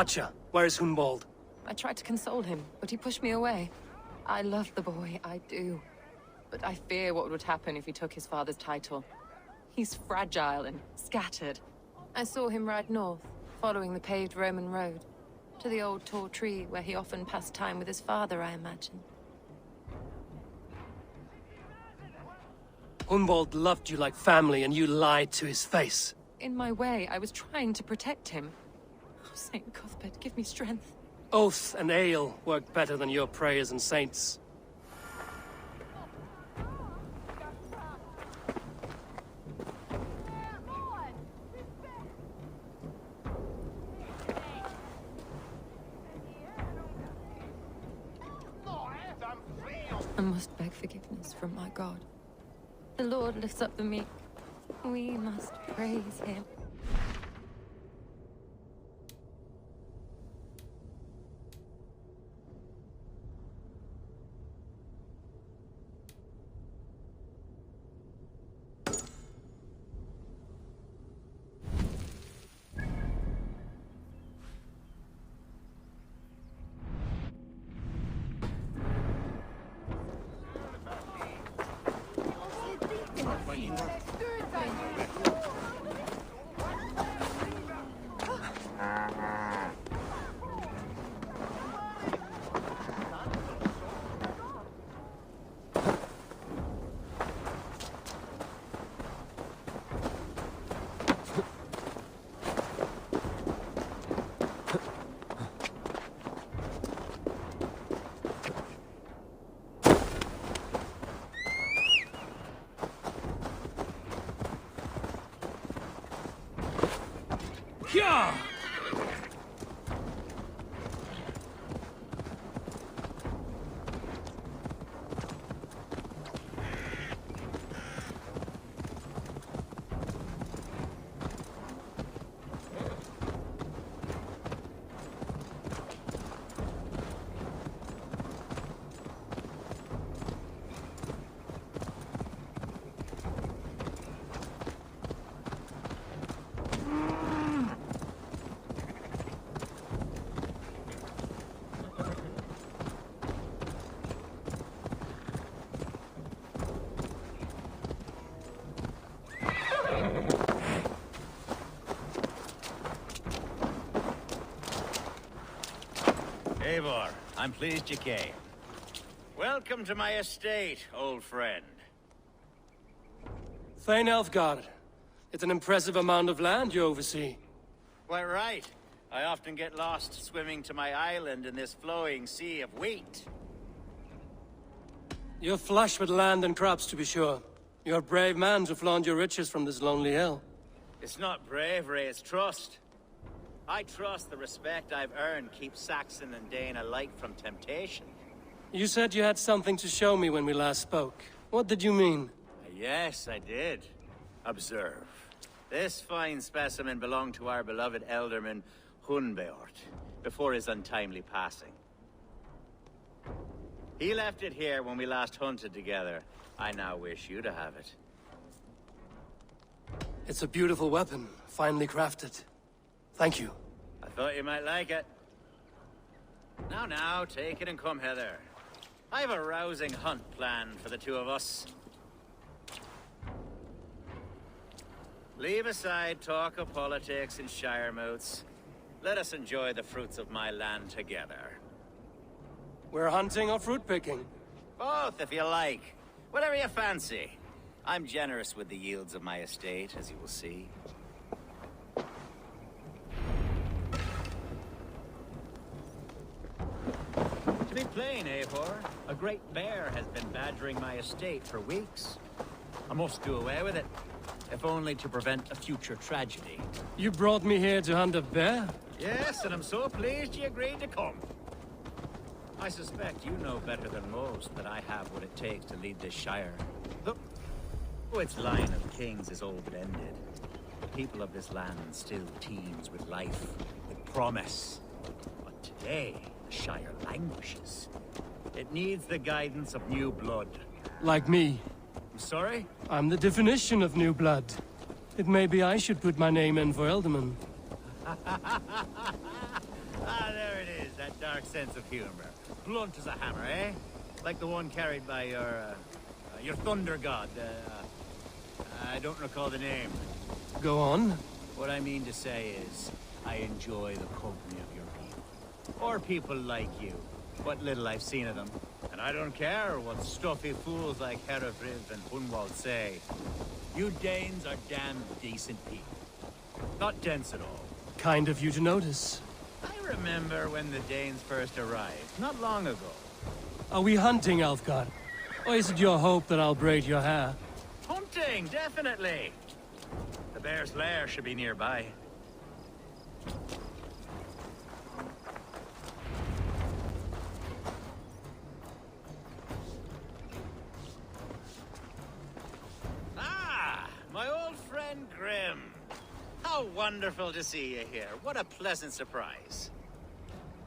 Archer, where is Hunwald? I tried to console him, but he pushed me away. I love the boy, I do. But I fear what would happen if he took his father's title. He's fragile and scattered. I saw him ride north, following the paved Roman road. To the old tall tree where he often passed time with his father, I imagine. Hunwald loved you like family, and you lied to his face. In my way, I was trying to protect him. Oh, Saint Cuthbert, give me strength. Oath and ale worked better than your prayers and saints. I must beg forgiveness from my God. The Lord lifts up the meek. We must praise him. Yeah! Eivor, I'm pleased you came. Welcome to my estate, old friend. Thane Elfgard. It's an impressive amount of land you oversee. Quite right. I often get lost swimming to my island in this flowing sea of wheat. You're flush with land and crops, to be sure. You're a brave man to flaunt your riches from this lonely hill. It's not bravery, it's trust. I trust the respect I've earned keeps Saxon and Dane alike from temptation. You said you had something to show me when we last spoke. What did you mean? Yes, I did. Observe. This fine specimen belonged to our beloved elderman, Hunbeort, before his untimely passing. He left it here when we last hunted together. I now wish you to have it. It's a beautiful weapon, finely crafted. Thank you. I thought you might like it. Now, take it and come hither. I have a rousing hunt planned for the two of us. Leave aside talk of politics and shire moots. Let us enjoy the fruits of my land together. We're hunting or fruit picking? Both, if you like. Whatever you fancy. I'm generous with the yields of my estate, as you will see. To be plain, Eivor, a great bear has been badgering my estate for weeks. I must do away with it, if only to prevent a future tragedy. You brought me here to hunt a bear? Yes, and I'm so pleased you agreed to come. I suspect you know better than most that I have what it takes to lead this shire. Though its line of kings is old and ended, the people of this land still teems with life, with promise. But today, the shire languishes. It needs the guidance of new blood. Like me. I'm sorry? I'm the definition of new blood. It may be I should put my name in for Elderman. Ah, there it is, that dark sense of humor. Blunt as a hammer, eh? Like the one carried by your thunder god. I don't recall the name. Go on. What I mean to say is, I enjoy the company of your people. Or people like you. What little I've seen of them. And I don't care what stuffy fools like Herefriv and Hunwald say. You Danes are damn decent people. Not dense at all. Kind of you to notice. I remember when the Danes first arrived, not long ago. Are we hunting, Alfgard? Or is it your hope that I'll braid your hair? Hunting, definitely. The bear's lair should be nearby. Ah, my old friend Grim. How wonderful to see you here. What a pleasant surprise.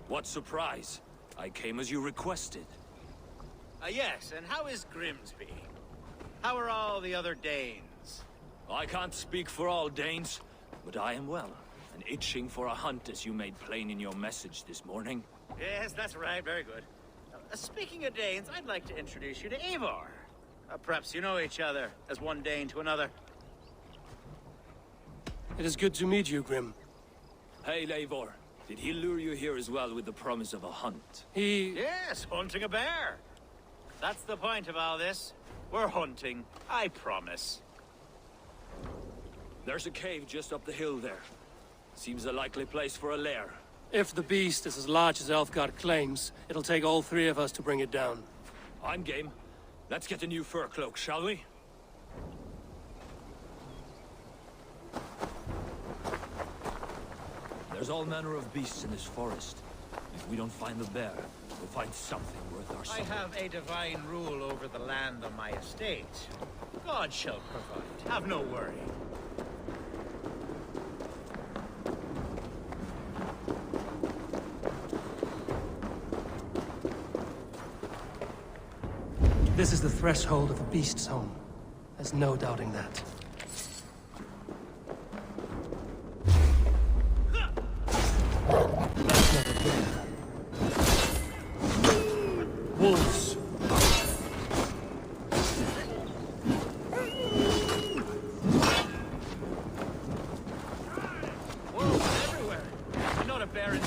What surprise? I came as you requested. Yes, and how is Grimsby? How are all the other Danes? I can't speak for all Danes, but I am well, and itching for a hunt as you made plain in your message this morning. Yes, that's right. Very good. Speaking of Danes, I'd like to introduce you to Eivor. Perhaps you know each other, as one Dane to another. It is good to meet you, Grim. Hey, Eivor. Did he lure you here as well with the promise of a hunt? Yes, hunting a bear. That's the point of all this. We're hunting, I promise. There's a cave just up the hill there. Seems a likely place for a lair. If the beast is as large as Elfgard claims, it'll take all three of us to bring it down. I'm game. Let's get a new fur cloak, shall we? There's all manner of beasts in this forest. If we don't find the bear, we'll find something worth our salt. I have a divine rule over the land on my estate. God shall provide. Have no worry. This is the threshold of the beast's home. There's no doubting that. That's not a bear. Wolves. Wolves everywhere. And not a bear in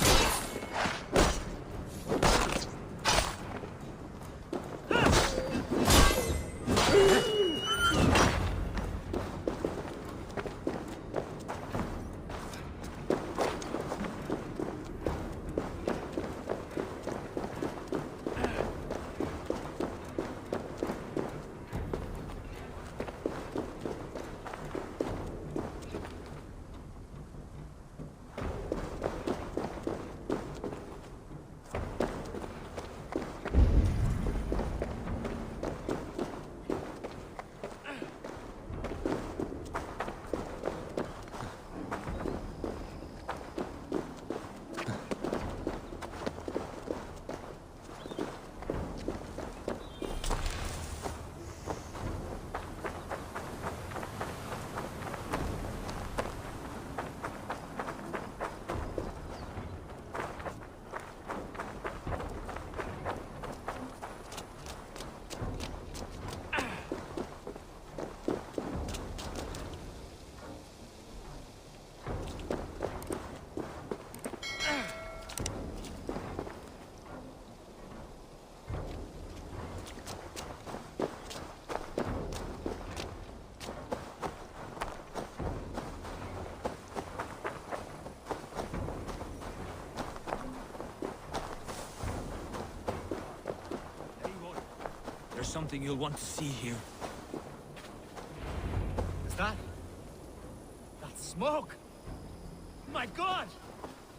There's something you'll want to see here. Is that? That's smoke! My God!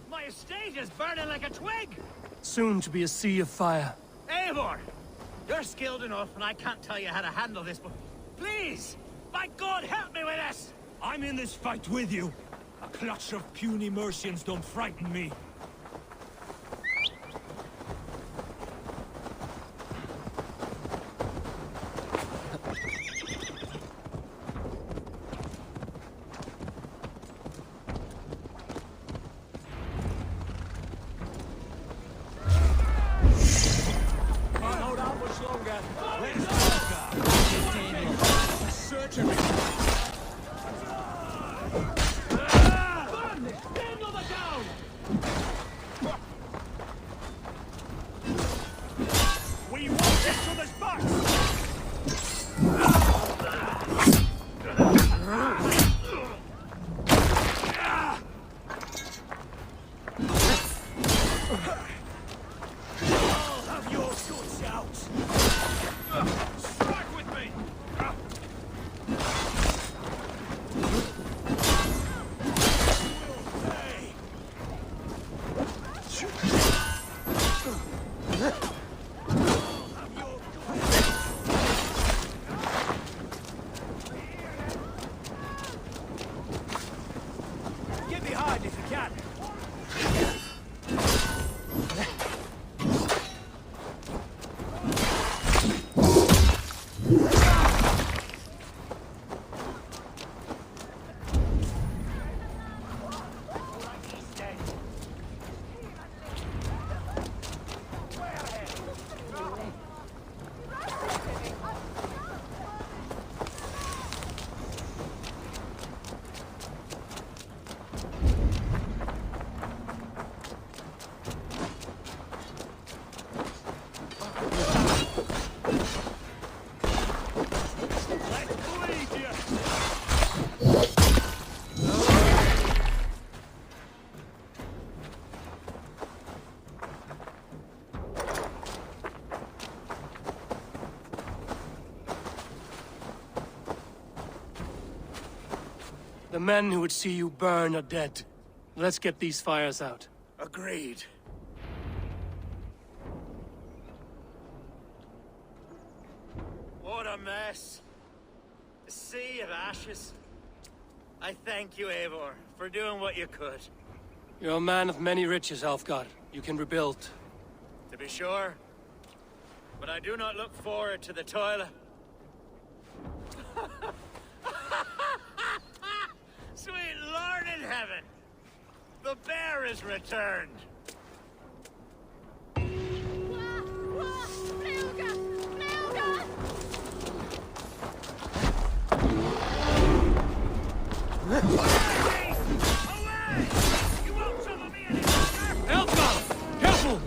My estate is burning like a twig! Soon to be a sea of fire. Eivor! You're skilled enough, and I can't tell you how to handle this, but please! By God, help me with this! I'm in this fight with you. A clutch of puny Mercians don't frighten me. We want each other's backs! I'll have your guts out! Strike with me! Get behind if you can! The men who would see you burn are dead. Let's get these fires out. Agreed. What a mess. A sea of ashes. I thank you, Eivor, for doing what you could. You're a man of many riches, Alfgard. You can rebuild. To be sure. But I do not look forward to the toil. Sweet Lord in heaven! The bear is returned! Away! You won't trouble me any longer! Alfgard! Careful!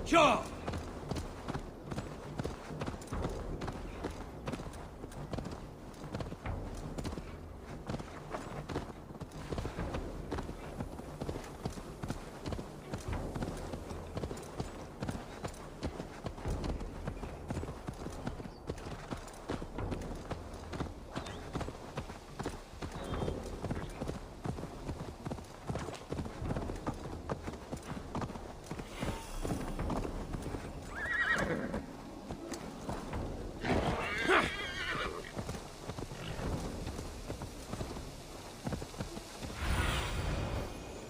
Sure!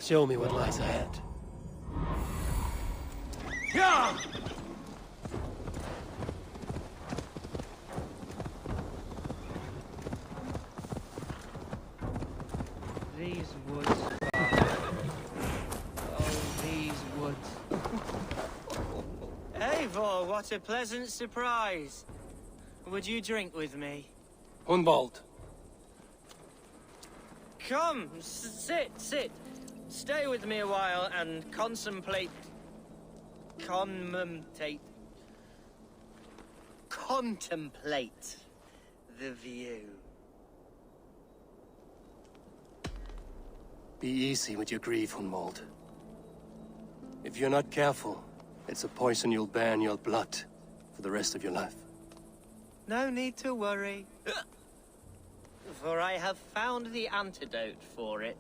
Show me what lies ahead. Yeah! These woods, Father. Oh, these woods. Eivor, what a pleasant surprise. Would you drink with me? Hunwald. Come, sit. Stay with me a while and contemplate the view. Be easy with your grief, Hunwald. If you're not careful, it's a poison you'll bear in your blood for the rest of your life. No need to worry, for I have found the antidote for it.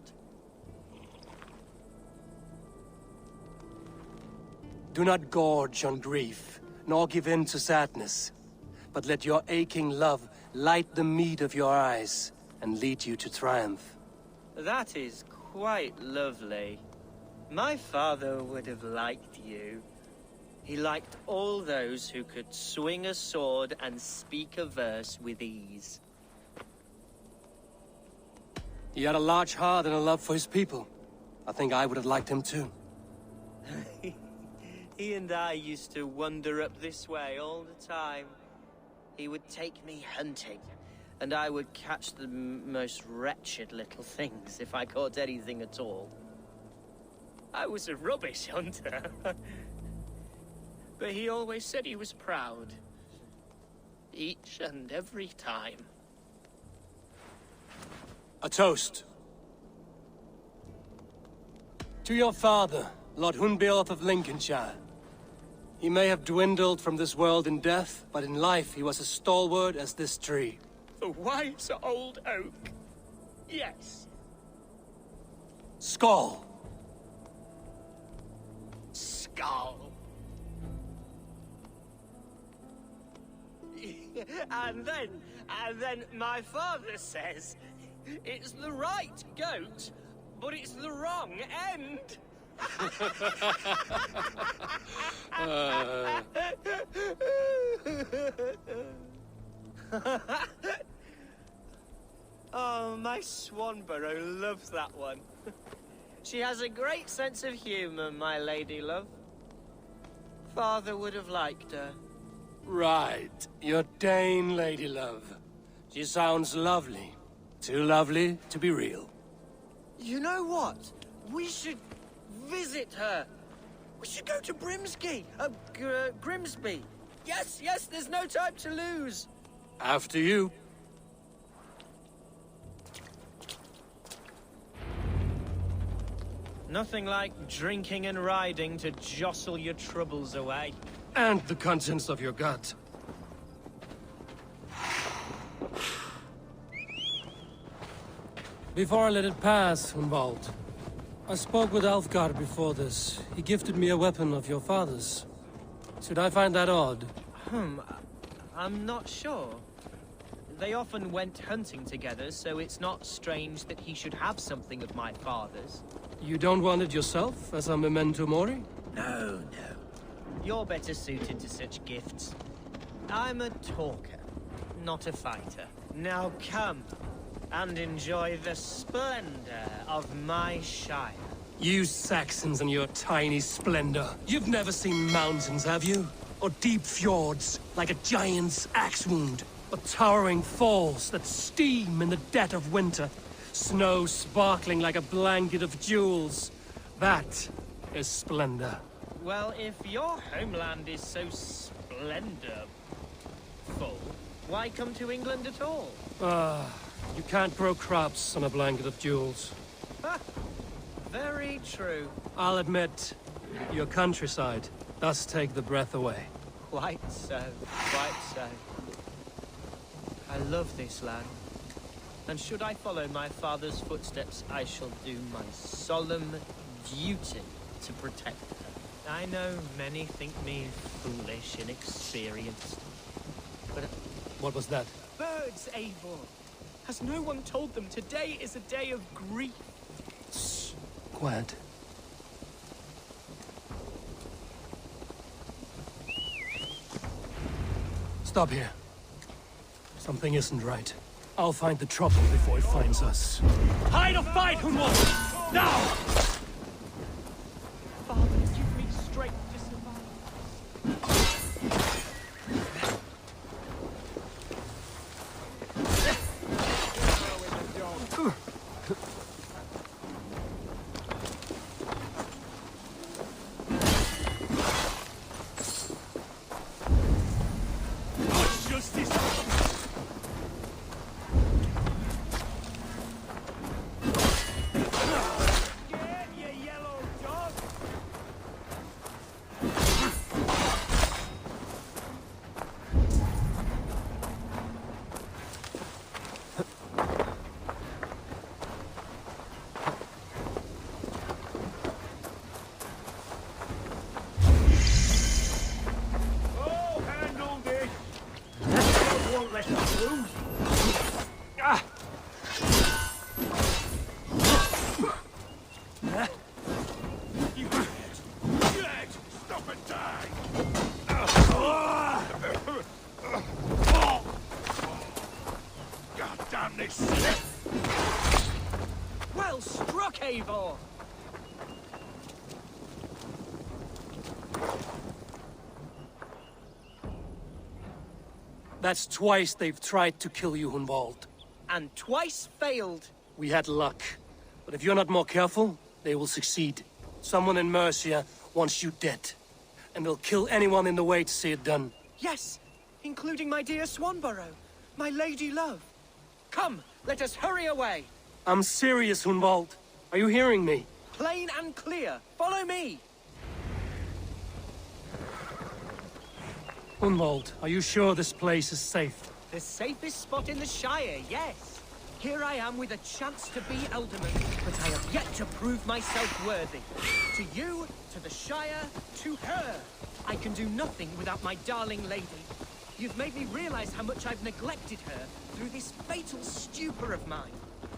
Do not gorge on grief, nor give in to sadness. but let your aching love light the mead of your eyes and lead you to triumph. That is quite lovely. My father would have liked you. He liked all those who could swing a sword and speak a verse with ease. He had a large heart and a love for his people. I think I would have liked him too. He and I used to wander up this way all the time. He would take me hunting, and I would catch the most wretched little things if I caught anything at all. I was a rubbish hunter. But he always said he was proud. Each and every time. A toast. To your father, Lord Hunbeorth of Lincolnshire. He may have dwindled from this world in death, but in life he was as stalwart as this tree. The wise old oak. Yes. Skull. Skull. And then my father says, it's the right goat, but it's the wrong end. Oh, my Swanborough loves that one. She has a great sense of humor, my lady love. Father would have liked her. Right, your Dane lady love. She sounds lovely. Too lovely to be real. You know what? We should visit her. We should go to Grimsby. Yes, there's no time to lose. After you. Nothing like drinking and riding to jostle your troubles away. And the contents of your gut. Before I let it pass, Humboldt, I spoke with Alfgar before this. He gifted me a weapon of your father's. Should I find that odd? I'm not sure. They often went hunting together, so it's not strange that he should have something of my father's. You don't want it yourself, as a memento mori? No. You're better suited to such gifts. I'm a talker, not a fighter. Now come and enjoy the splendor of my shire. You Saxons and your tiny splendor. You've never seen mountains, have you? Or deep fjords, like a giant's axe wound. Or towering falls that steam in the dead of winter. Snow sparkling like a blanket of jewels. That is splendor. Well, if your homeland is so splendorful, why come to England at all? You can't grow crops on a blanket of jewels. Very true. I'll admit, your countryside does take the breath away. Quite so. I love this land. And should I follow my father's footsteps, I shall do my solemn duty to protect her. I know many think me foolish, inexperienced. But What was that? birds, Eivor! Has no one told them today is a day of grief? Shh. Quiet. Stop here. Something isn't right. I'll find the trouble before it finds us. Hide or fight, Hunwald! Now! Father, give me strength to survive. Stop and die! God damn this shit! Well struck, Eivor! That's twice they've tried to kill you, Hunwald. And twice failed. We had luck. But if you're not more careful, they will succeed. Someone in Mercia wants you dead. And they'll kill anyone in the way to see it done. Yes, including my dear Swanborough, my lady love. Come, let us hurry away. I'm serious, Hunwald. Are you hearing me? Plain and clear. Follow me. Hunwald, are you sure this place is safe? The safest spot in the Shire, yes. Here I am with a chance to be Alderman, but I have yet to prove myself worthy. To you, to the Shire, to her. I can do nothing without my darling lady. You've made me realize how much I've neglected her through this fatal stupor of mine.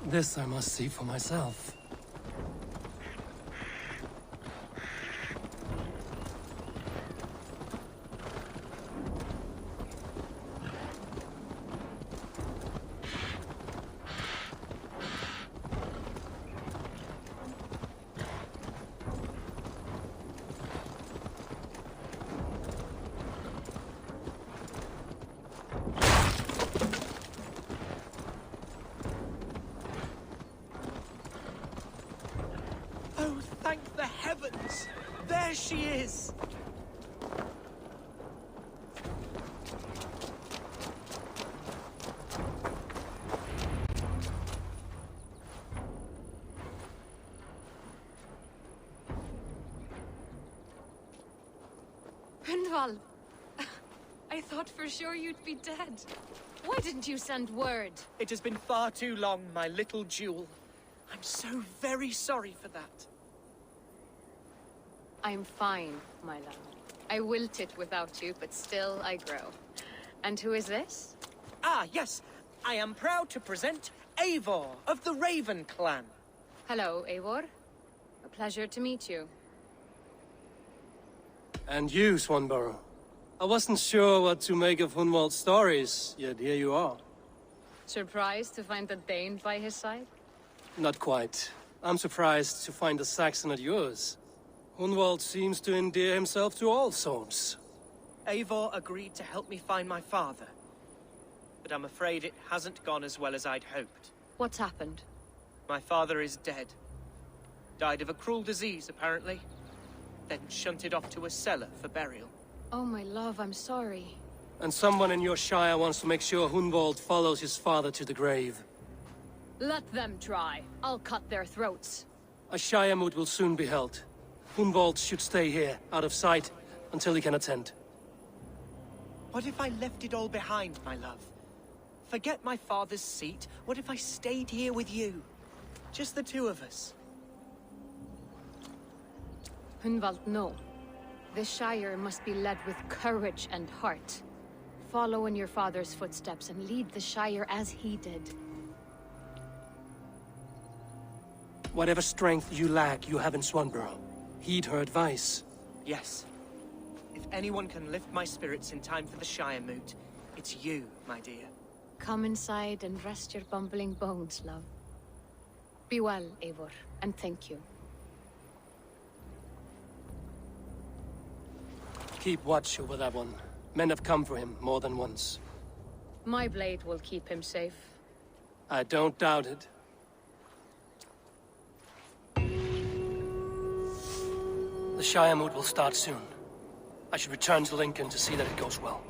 This I must see for myself. Oh, thank the heavens! There she is! Hunwald! I thought for sure you'd be dead. Why didn't you send word? It has been far too long, my little jewel. I'm so very sorry for that. I'm fine, my love. I wilted without you, but still I grow. And who is this? Ah, yes. I am proud to present Eivor of the Raven clan. Hello, Eivor. A pleasure to meet you. And you, Swanborough. I wasn't sure what to make of Hunwald's stories, yet here you are. Surprised to find a Dane by his side? Not quite. I'm surprised to find a Saxon at yours. Hunwald seems to endear himself to all sorts. Eivor agreed to help me find my father. But I'm afraid it hasn't gone as well as I'd hoped. What's happened? My father is dead. Died of a cruel disease, apparently. Then shunted off to a cellar for burial. Oh, my love, I'm sorry. And someone in your shire wants to make sure Hunwald follows his father to the grave. Let them try. I'll cut their throats. A shire moot will soon be held. Hunwald should stay here, out of sight, until he can attend. What if I left it all behind, my love? Forget my father's seat. What if I stayed here with you? Just the two of us. Hunwald, no. This Shire must be led with courage and heart. Follow in your father's footsteps and lead the Shire as he did. Whatever strength you lack, you have in Swanborough. Heed her advice. Yes. If anyone can lift my spirits in time for the Shire moot, it's you, my dear. Come inside and rest your bumbling bones, love. Be well, Eivor, and thank you. Keep watch over that one. Men have come for him more than once. My blade will keep him safe. I don't doubt it. The Shire moot will start soon. I should return to Lincoln to see that it goes well.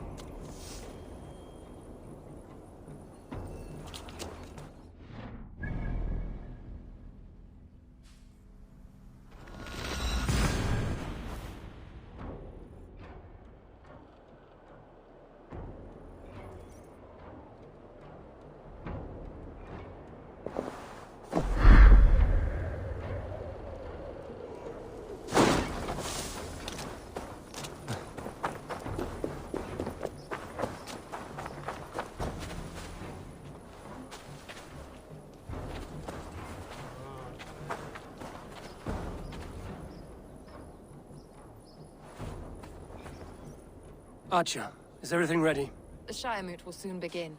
Archer, is everything ready? The Shire Moot will soon begin.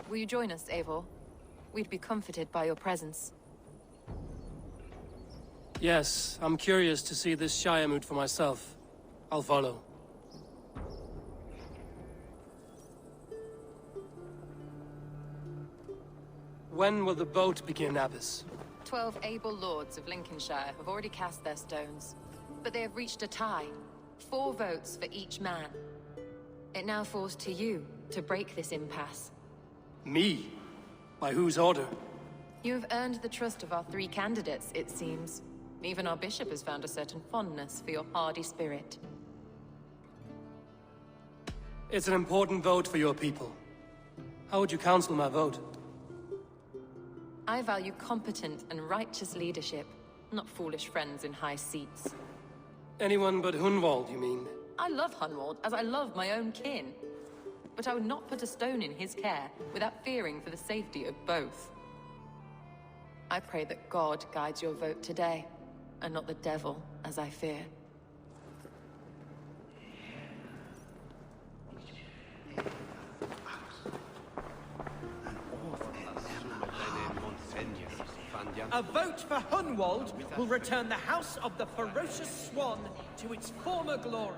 Will you join us, Eivor? We'd be comforted by your presence. Yes, I'm curious to see this Shire Moot for myself. I'll follow. When will the vote begin, Abbess? 12 able lords of Lincolnshire have already cast their stones, but they have reached a tie. 4 votes for each man. It now falls to you to break this impasse. Me? By whose order? You have earned the trust of our 3 candidates, it seems. Even our bishop has found a certain fondness for your hardy spirit. It's an important vote for your people. How would you counsel my vote? I value competent and righteous leadership, not foolish friends in high seats. Anyone but Hunwald, you mean? I love Hunwald, as I love my own kin. But I would not put a stone in his care without fearing for the safety of both. I pray that God guides your vote today, and not the devil, as I fear. A vote for Hunwald will return the House of the Ferocious Swan to its former glory.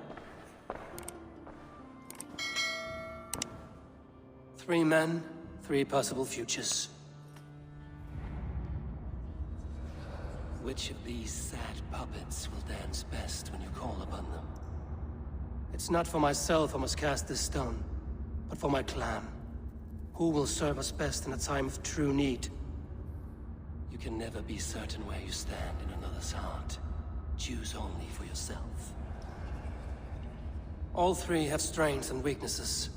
3 men, 3 possible futures. Which of these sad puppets will dance best when you call upon them? It's not for myself I must cast this stone, but for my clan. Who will serve us best in a time of true need? You can never be certain where you stand in another's heart. Choose only for yourself. All 3 have strengths and weaknesses.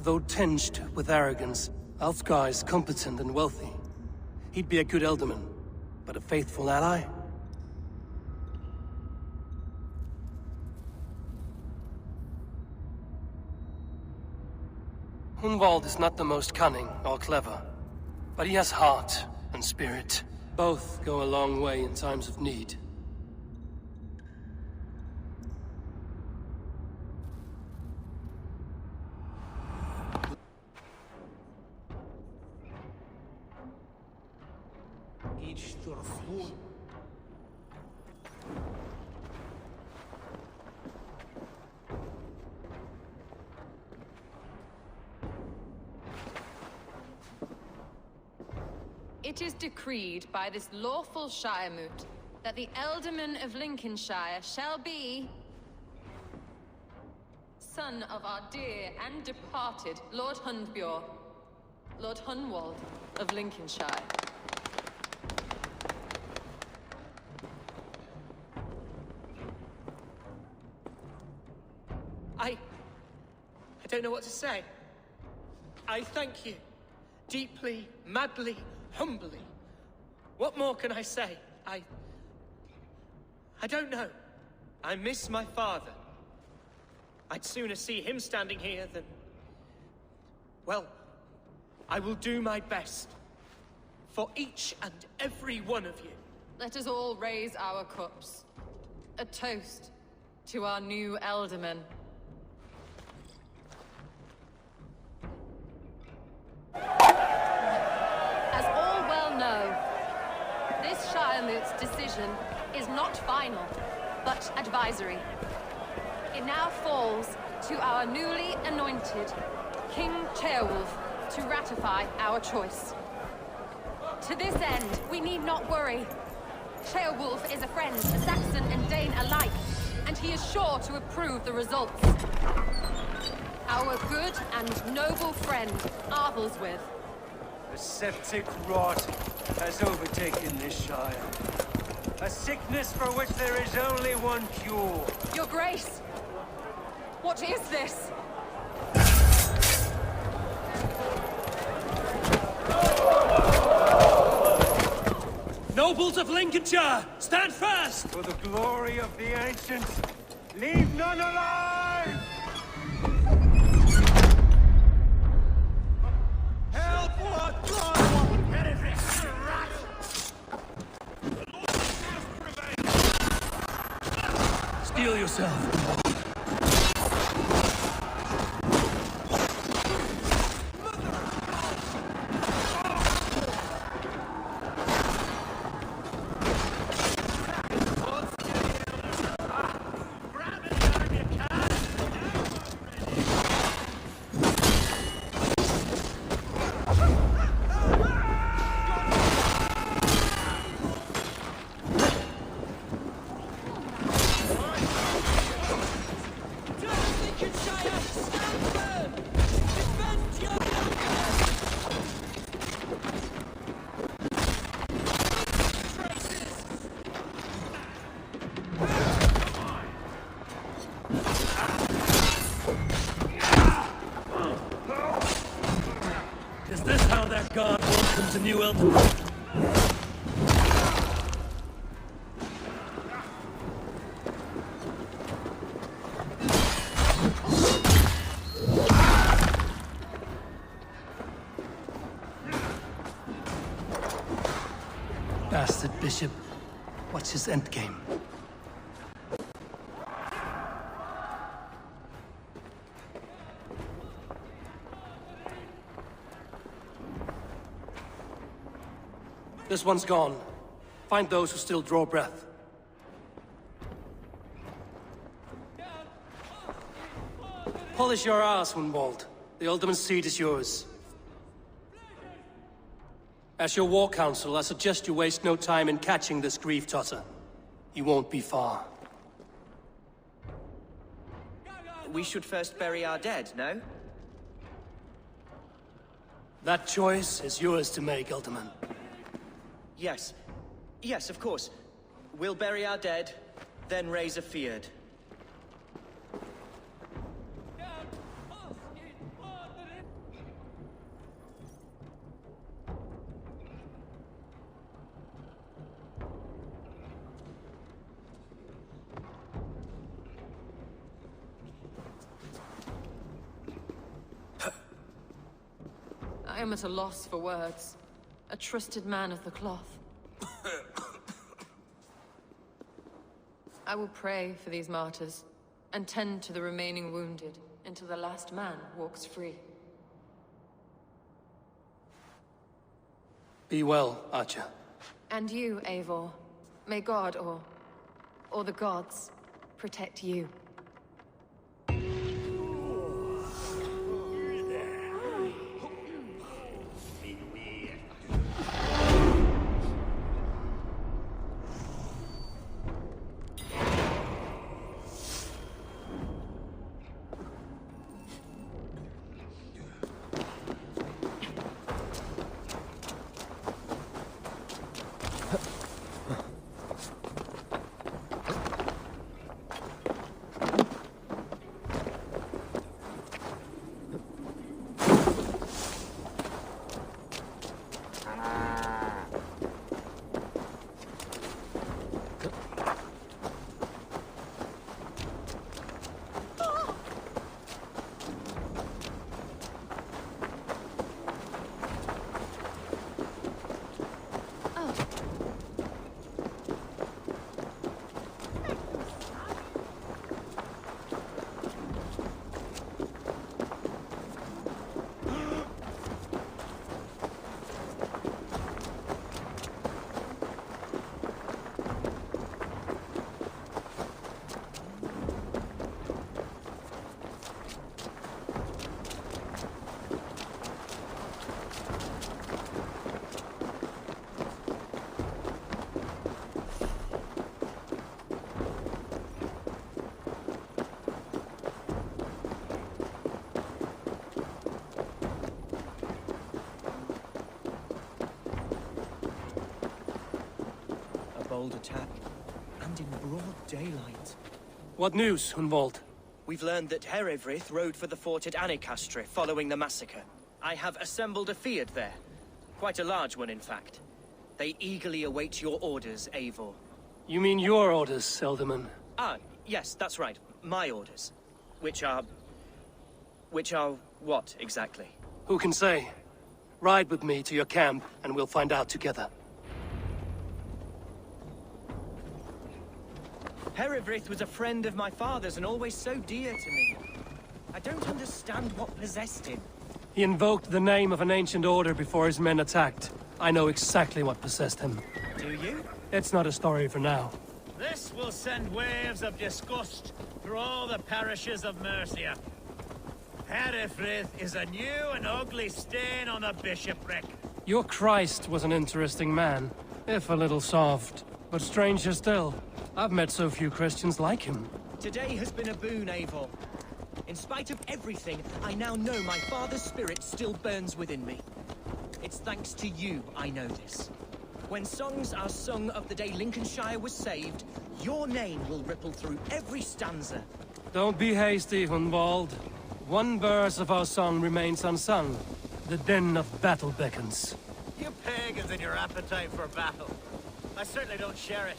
Though tinged with arrogance, Alfgar is competent and wealthy. He'd be a good Elderman, but a faithful ally? Hunwald is not the most cunning or clever, but he has heart and spirit. Both go a long way in times of need. It is decreed by this lawful Shire Moot that the Ealdorman of Lincolnshire shall be son of our dear and departed Lord Hundbjorn, Lord Hunwald of Lincolnshire. I don't know what to say. I thank you. Deeply, madly, humbly. What more can I say? I don't know. I miss my father. I'd sooner see him standing here than... Well, I will do my best. For each and every one of you. Let us all raise our cups. A toast to our new Ealdorman. As all well know, this Shire Moot's decision is not final, but advisory. It now falls to our newly anointed King Ceolwulf to ratify our choice. To this end, we need not worry. Ceolwulf is a friend to Saxon and Dane alike, and he is sure to approve the results. Our good and noble friend, Arthelswith. The septic rot has overtaken this shire. A sickness for which there is only one cure. Your Grace! What is this? Nobles of Lincolnshire, stand fast! For the glory of the ancients, leave none alive! Help or God! Heretic rat! The Lord has prevailed! Steel yourself. God welcomes a new elder. Bastard bishop. What's his endgame? This one's gone. Find those who still draw breath. Polish your ass, Hunwald. The Alderman's seat is yours. As your war council, I suggest you waste no time in catching this grief tosser. He won't be far. We should first bury our dead, no? That choice is yours to make, Alderman. Yes. Yes, of course. We'll bury our dead, then raise a feared. I am at a loss for words. A trusted man of the cloth. I will pray for these martyrs, and tend to the remaining wounded, until the last man walks free. Be well, Archer. And you, Eivor. May God, or the gods, protect you. Bold attack, and in broad daylight. What news, Hunwald? We've learned that Herewrith rode for the fort at Annikastre following the massacre. I have assembled a feard there. Quite a large one, in fact. They eagerly await your orders, Eivor. You mean your orders, Alderman? Ah, yes, that's right. My orders. Which are what, exactly? Who can say? Ride with me to your camp, and we'll find out together. Herewrith was a friend of my father's and always so dear to me. I don't understand what possessed him. He invoked the name of an ancient order before his men attacked. I know exactly what possessed him. Do you? It's not a story for now. This will send waves of disgust through all the parishes of Mercia. Herefrith is a new and ugly stain on the bishopric. Your Christ was an interesting man, if a little soft. But stranger still, I've met so few Christians like him. Today has been a boon, Eivor. In spite of everything, I now know my father's spirit still burns within me. It's thanks to you I know this. When songs are sung of the day Lincolnshire was saved, your name will ripple through every stanza. Don't be hasty, Hunwald. One verse of our song remains unsung. The din of battle beckons. You pagans and your appetite for battle. I certainly don't share it.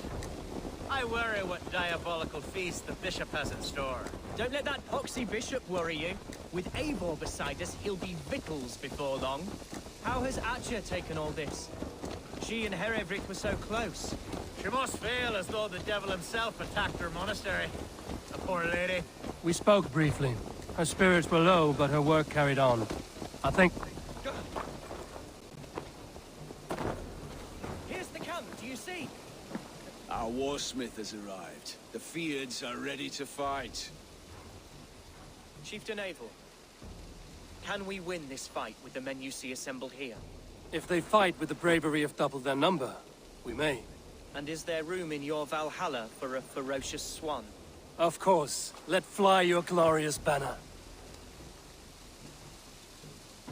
I worry what diabolical feast the bishop has in store. Don't let that poxy bishop worry you. With Eivor beside us, he'll be victuals before long. How has Atcha taken all this? She and Herewrith were so close. She must feel as though the devil himself attacked her monastery. The poor lady. We spoke briefly. Her spirits were low, but her work carried on. I think... Here's the camp, do you see? Our warsmith has arrived. The Fyrds are ready to fight. Chieftain Eivor, can we win this fight with the men you see assembled here? If they fight with the bravery of double their number, we may. And is there room in your Valhalla for a ferocious swan? Of course. Let fly your glorious banner.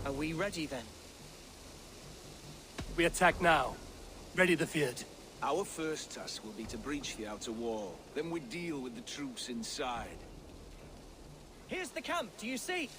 Are we ready then? We attack now. Ready the Fyrd. Our first task will be to breach the outer wall. Then we deal with the troops inside. Here's the camp, do you see?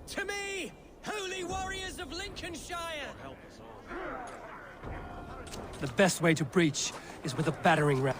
To me, holy warriors of Lincolnshire! The best way to breach is with a battering ram.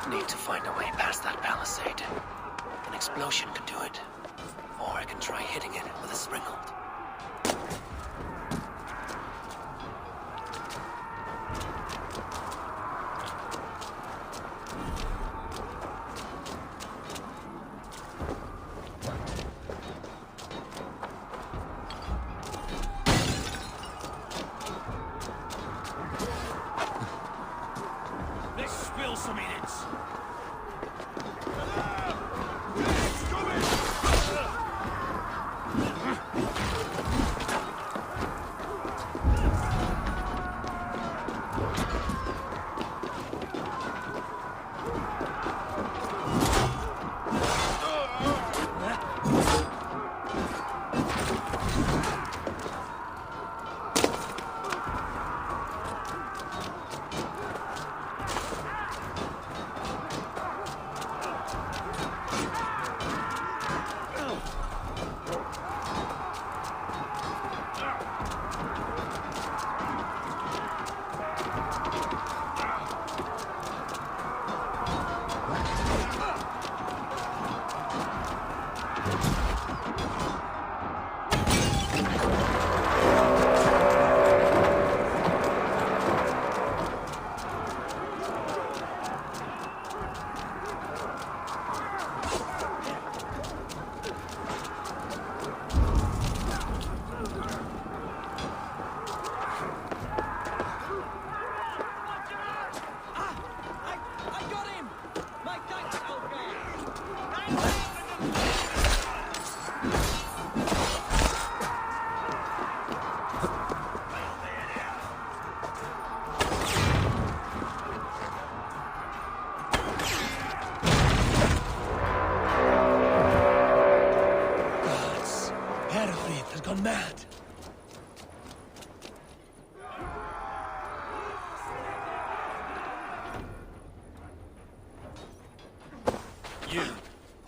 Need to find a way past that palisade. An explosion could do it. Or I can try hitting it with a springald.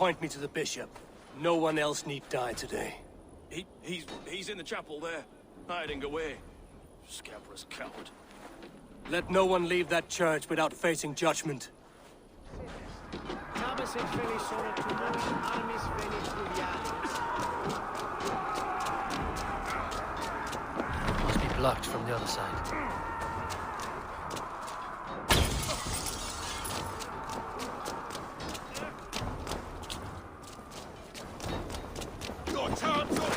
Point me to the bishop. No one else need die today. He's in the chapel there, hiding away. Scabrous coward. Let no one leave that church without facing judgment. Must be blocked from the other side. Your time's up,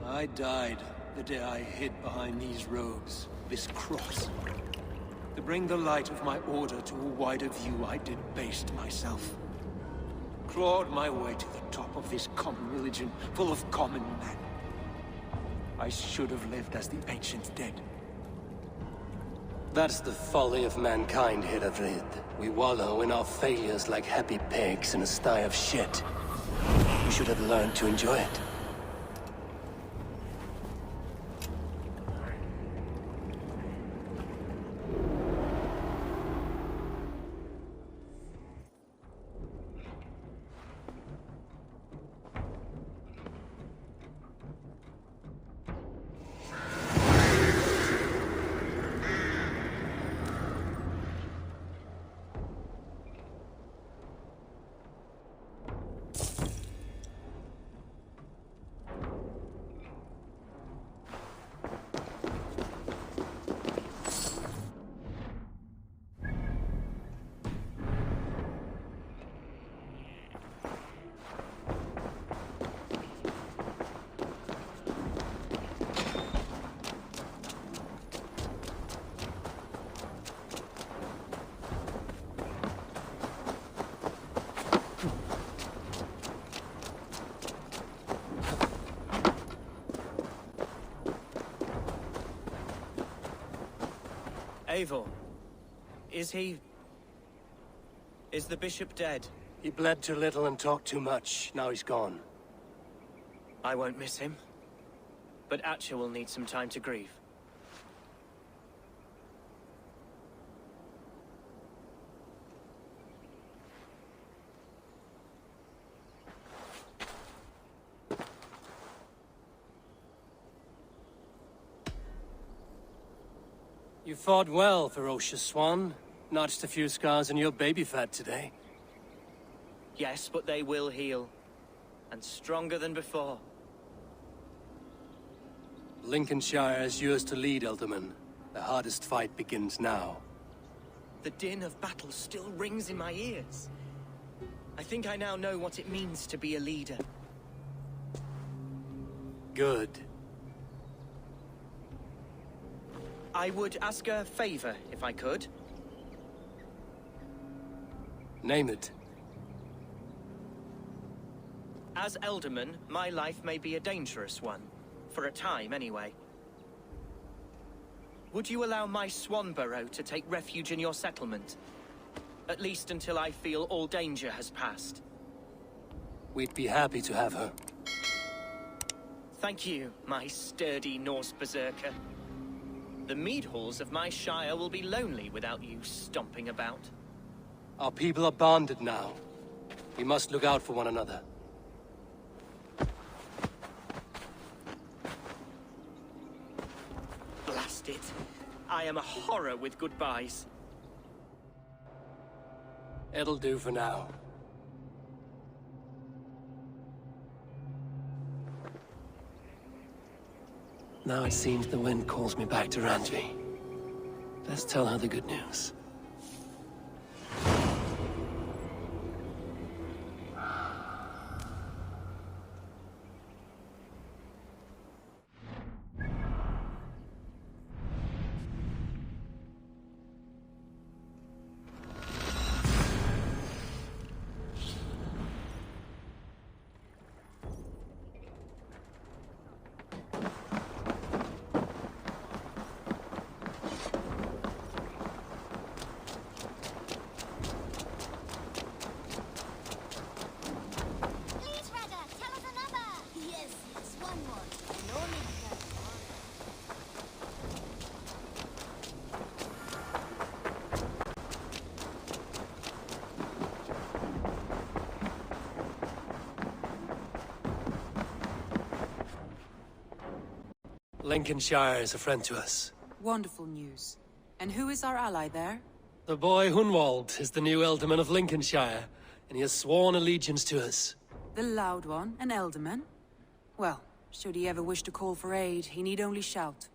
I died the day I hid behind these robes, this cross. To bring the light of my order to a wider view, I debased myself. Clawed my way to the top of this common religion, full of common men. I should have lived as the ancient dead. That's the folly of mankind, Hiravrid. We wallow in our failures like happy pigs in a sty of shit. We should have learned to enjoy it. Eivor, is the bishop dead? He bled too little and talked too much. Now he's gone. I won't miss him. But Atcha will need some time to grieve. You fought well, ferocious swan. Notched a few scars on your baby fat today. Yes, but they will heal. And stronger than before. Lincolnshire is yours to lead, Elderman. The hardest fight begins now. The din of battle still rings in my ears. I think I now know what it means to be a leader. Good. I would ask a favor, if I could. Name it. As Elderman, my life may be a dangerous one. For a time, anyway. Would you allow my Swanborough to take refuge in your settlement? At least until I feel all danger has passed. We'd be happy to have her. Thank you, my sturdy Norse berserker. The mead halls of my shire will be lonely without you stomping about. Our people are bonded now. We must look out for one another. Blast it. I am a horror with goodbyes. It'll do for now. Now it seems the wind calls me back to Randvi. Let's tell her the good news. Lincolnshire is a friend to us. Wonderful news. And who is our ally there? The boy Hunwald is the new Ealdorman of Lincolnshire, and he has sworn allegiance to us. The loud one, an Ealdorman? Well, should he ever wish to call for aid, he need only shout.